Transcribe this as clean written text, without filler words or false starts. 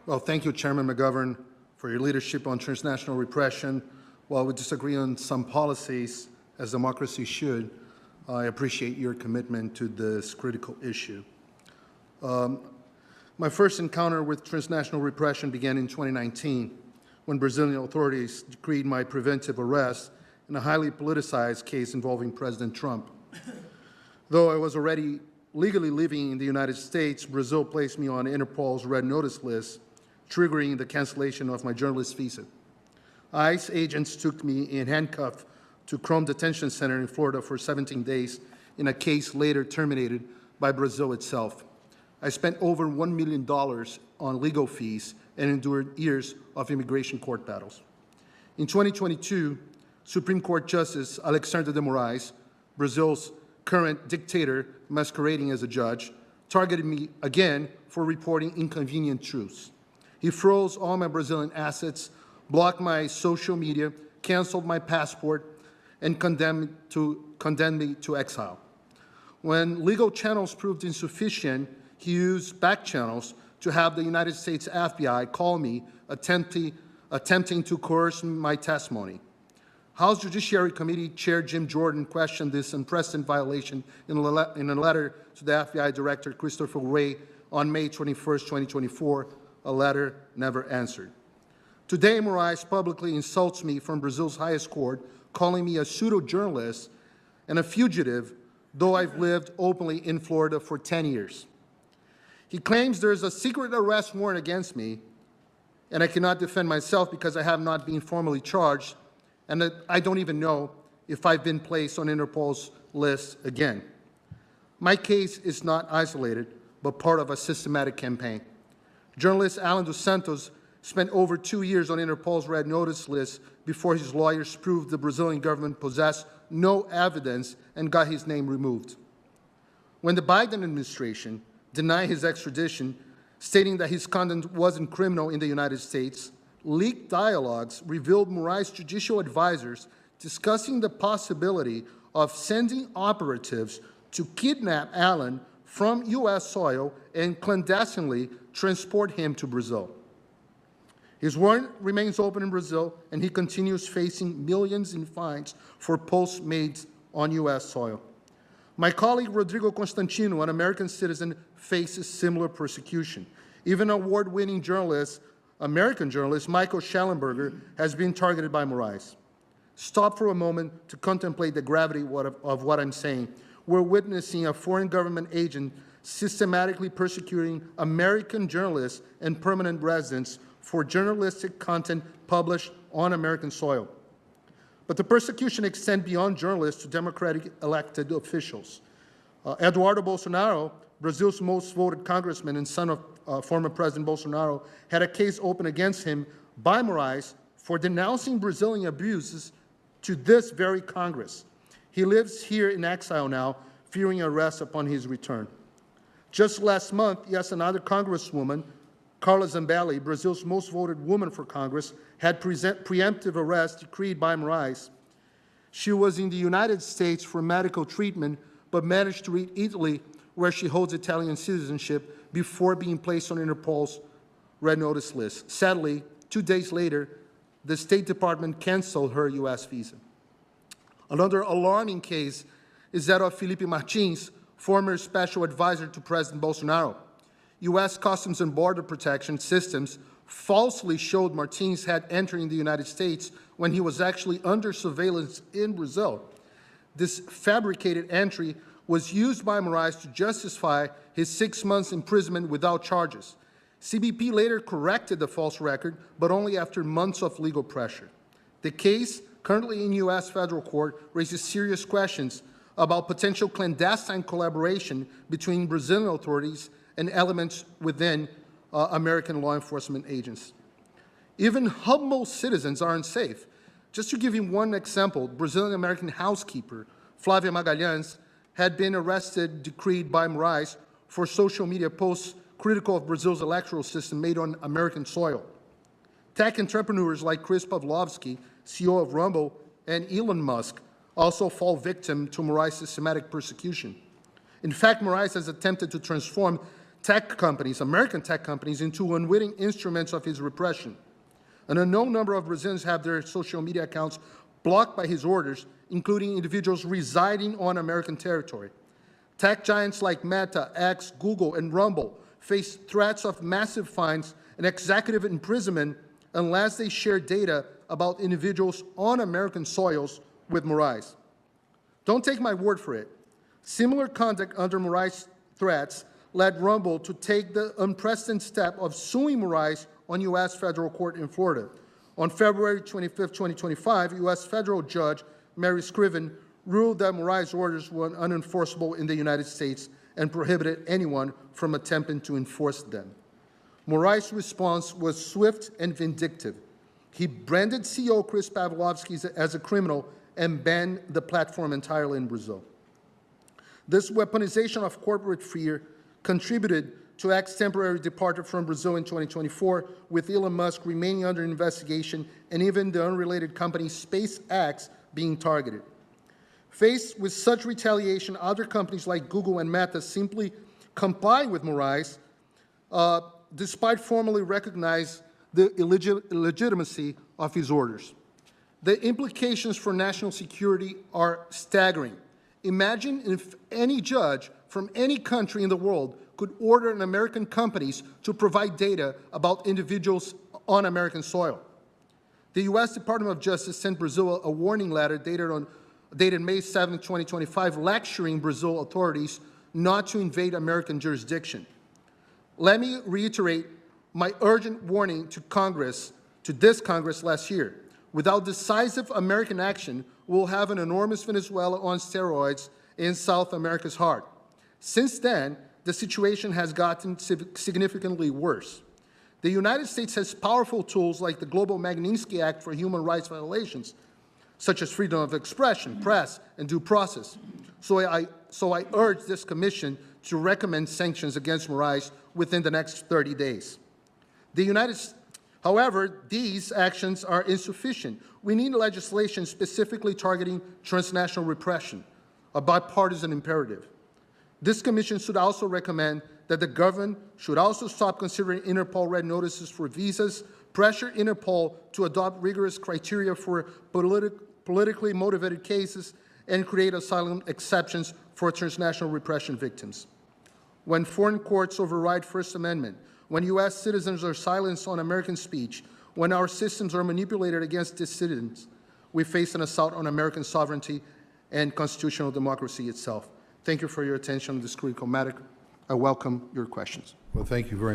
Well, thank you, Chairman McGovern, for your leadership on transnational repression. While we disagree on some policies, as democracy should, I appreciate your commitment to this critical issue. My first encounter with transnational repression began in 2019, when Brazilian authorities decreed my preventive arrest in a highly politicized case involving President Trump. Though I was already legally living in the United States, Brazil placed me on Interpol's Red Notice list, triggering the cancellation of my journalist visa. ICE agents took me in handcuffs to Chrome Detention Center in Florida for 17 days in a case later terminated by Brazil itself. I spent over $1 million on legal fees and endured years of immigration court battles. In 2022, Supreme Court Justice Alexandre de Moraes, Brazil's current dictator masquerading as a judge, targeted me again for reporting inconvenient truths. He froze all my Brazilian assets, blocked my social media, canceled my passport, and condemned me to exile. When legal channels proved insufficient, he used back channels to have the United States FBI call me, attempting to coerce my testimony. House Judiciary Committee Chair Jim Jordan questioned this unprecedented violation in a letter to the FBI Director Christopher Wray on May 21, 2024, a letter never answered. Today, Moraes publicly insults me from Brazil's highest court, calling me a pseudo-journalist and a fugitive, though I've lived openly in Florida for 10 years. He claims there is a secret arrest warrant against me, and I cannot defend myself because I have not been formally charged, and that I don't even know if I've been placed on Interpol's list again. My case is not isolated, but part of a systematic campaign. Journalist Alan dos Santos spent over 2 years on Interpol's Red Notice list before his lawyers proved the Brazilian government possessed no evidence and got his name removed. When the Biden administration denied his extradition, stating that his conduct wasn't criminal in the United States, leaked dialogues revealed Moraes' judicial advisors discussing the possibility of sending operatives to kidnap Alan from U.S. soil and clandestinely transport him to Brazil. His warrant remains open in Brazil, and he continues facing millions in fines for posts made on U.S. soil. My colleague Rodrigo Constantino, an American citizen, faces similar persecution. Even award-winning journalist, American journalist Michael Shellenberger has been targeted by Moraes. Stop for a moment to contemplate the gravity of what I'm saying. We're witnessing a foreign government agent systematically persecuting American journalists and permanent residents for journalistic content published on American soil. But the persecution extends beyond journalists to democratic elected officials. Eduardo Bolsonaro, Brazil's most voted congressman and son of former President Bolsonaro, had a case opened against him by Moraes for denouncing Brazilian abuses to this very Congress. He lives here in exile now, fearing arrest upon his return. Just last month, yes, another congresswoman, Carla Zambelli, Brazil's most voted woman for Congress, had preemptive arrest decreed by Moraes. She was in the United States for medical treatment, but managed to reach Italy, where she holds Italian citizenship, before being placed on Interpol's Red Notice list. Sadly, 2 days later, the State Department canceled her U.S. visa. Another alarming case is that of Felipe Martins, former special advisor to President Bolsonaro. U.S. Customs and Border Protection systems falsely showed Martins had entered the United States when he was actually under surveillance in Brazil. This fabricated entry was used by Moraes to justify his 6 months imprisonment without charges. CBP later corrected the false record, but only after months of legal pressure. The case, currently in U.S. federal court, raises serious questions about potential clandestine collaboration between Brazilian authorities and elements within American law enforcement agents. Even humble citizens are unsafe. Just to give you one example, Brazilian-American housekeeper Flávia Magalhães had been arrested, decreed by Moraes, for social media posts critical of Brazil's electoral system made on American soil. Tech entrepreneurs like Chris Pavlovski, CEO of Rumble, and Elon Musk also fall victim to Moraes' systematic persecution. In fact, Moraes has attempted to transform tech companies, American tech companies, into unwitting instruments of his repression. An unknown number of Brazilians have their social media accounts blocked by his orders, including individuals residing on American territory. Tech giants like Meta, X, Google, and Rumble face threats of massive fines and executive imprisonment unless they share data about individuals on American soils with Moraes. Don't take my word for it. Similar conduct under Moraes' threats led Rumble to take the unprecedented step of suing Moraes on U.S. federal court in Florida. On February 25, 2025, U.S. federal judge Mary Scriven ruled that Moraes' orders were unenforceable in the United States and prohibited anyone from attempting to enforce them. Moraes' response was swift and vindictive. He branded CEO Chris Pavlovski as a criminal and banned the platform entirely in Brazil. This weaponization of corporate fear contributed to X's temporary departure from Brazil in 2024, with Elon Musk remaining under investigation and even the unrelated company SpaceX being targeted. Faced with such retaliation, other companies like Google and Meta simply comply with Moraes, despite formally recognize the illegitimacy of his orders. The implications for national security are staggering. Imagine if any judge from any country in the world could order an American companies to provide data about individuals on American soil. The U.S. Department of Justice sent Brazil a warning letter dated May 7, 2025, lecturing Brazil authorities not to invade American jurisdiction. Let me reiterate my urgent warning to this Congress last year. Without decisive American action, we'll have an enormous Venezuela on steroids in South America's heart. Since then, the situation has gotten significantly worse. The United States has powerful tools like the Global Magnitsky Act for human rights violations, such as freedom of expression, press, and due process. So I urge this commission to recommend sanctions against Moraes within the next 30 days. However, these actions are insufficient. We need legislation specifically targeting transnational repression, a bipartisan imperative. This commission should also recommend that the government should also stop considering Interpol red notices for visas, pressure Interpol to adopt rigorous criteria for politically motivated cases, and create asylum exceptions for transnational repression victims. When foreign courts override First Amendment, when U.S. citizens are silenced on American speech, when our systems are manipulated against dissidents, we face an assault on American sovereignty and constitutional democracy itself. Thank you for your attention on this critical matter. I welcome your questions. Well, thank you very much.